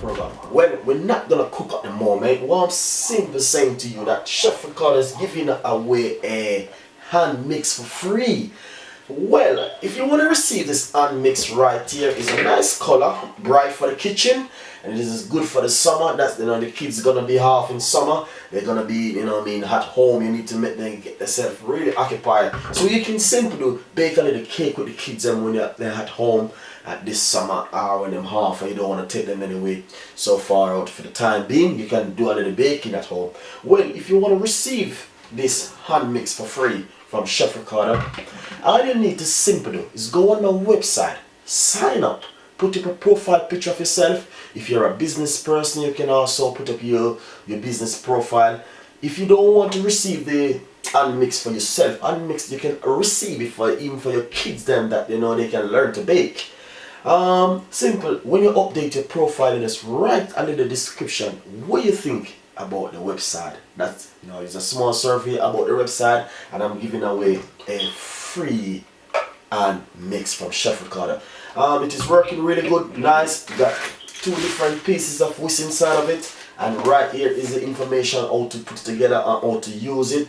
program. Well, we're not gonna cook at the moment. Well, I'm simply saying to you that Chef Ricardo is giving away a hand mix for free. Well, if you want to receive this hand mix right here, is a nice color, bright for the kitchen, and this is good for the summer. That's, you know, the kids gonna be half in summer. They're gonna be, you know what I mean, at home. You need to make them get themselves really occupied. So you can simply do bake a little cake with the kids and when they're at home at this summer hour when them half and you don't want to take them anyway so far out for the time being. You can do a little baking at home. Well, if you want to receive this hand mix for free from Chef Ricardo, all you need to simply do is go on the website, sign up, put up a profile picture of yourself. If you're a business person, you can also put up your business profile. If you don't want to receive the hand mix for yourself, hand mix you can receive it for even for your kids, them that you know they can learn to bake. Simple. When you update your profile, just write under the description what you think about the website. That's, you know, it's a small survey about the website, and I'm giving away a free hand mix from Chef Ricardo. It is working really good, nice. Got 2 different pieces of whisk inside of it, and right here is the information how to put it together and how to use it.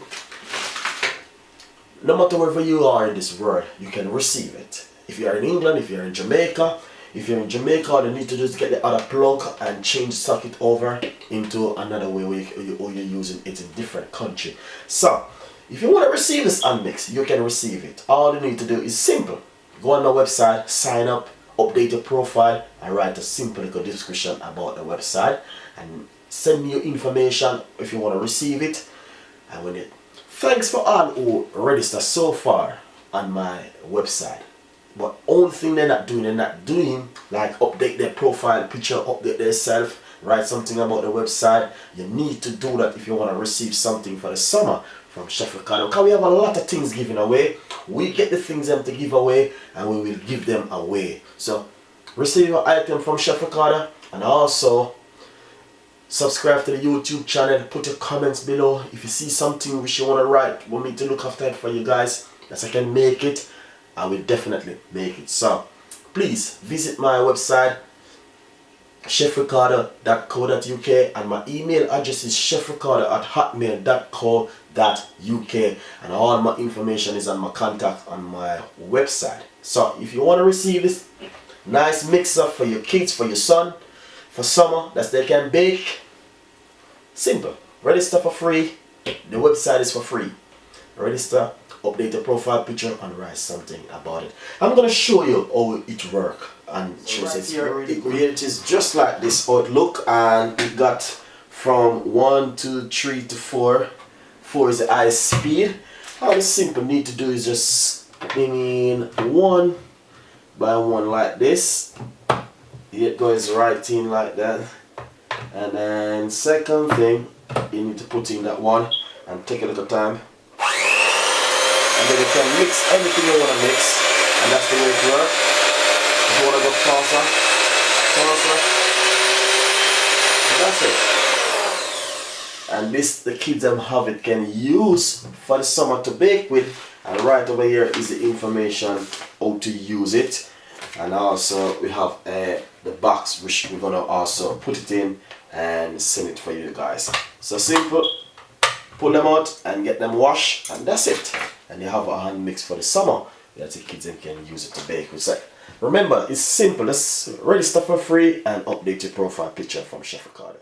No matter wherever you are in this world, you can receive it. If you are in England, if you're in Jamaica, all you need to do is get the other plug and change the socket over into another way where you're using it in different country. So, if you want to receive this hand mix, you can receive it. All you need to do is simple. Go on the website, sign up, update your profile, and write a simple little description about the website, and send me your information if you want to receive it. And when it, thanks for all who register so far on my website. But only thing they're not doing like update their profile picture, update their self, write something about the website. You need to do that if you want to receive something for the summer from Chef Ricardo. Because we have a lot of things given away. We get the things them to give away and we will give them away. So receive your item from Chef Ricardo, and also subscribe to the YouTube channel. Put your comments below. If you see something which you want to write, want me to look after it for you guys, as I can make it, I will definitely make it. So please visit my website, chefricardo.co.uk, and my email address is chefricardo@hotmail.co.uk, and all my information is on my contact on my website. So if you want to receive this nice mixer for your kids, for your son, for summer that they can bake, simple. Register for free. The website is for free. Register, update the profile picture, and write something about it. I'm gonna show you how it works, and so right here it is just like this how it look, and it got from 1 to 3 to 4. 4 is the highest speed. All the simple need to do is just bring in 1 by 1 like this. It goes right in like that, and then second thing you need to put in that 1 and take a little time. And then you can mix anything you want to mix, and that's the way it works. If you want to go faster, and that's it. And this, the kids them have it, can use for the summer to bake with. And right over here is the information how to use it. And also we have the box which we're gonna also put it in and send it for you guys. So simple. Pull them out and get them washed, and that's it. And you have a hand mix for the summer that the kids can use it to bake with. So remember, it's simple. Let's register for free and update your profile picture from Chef Ricardo.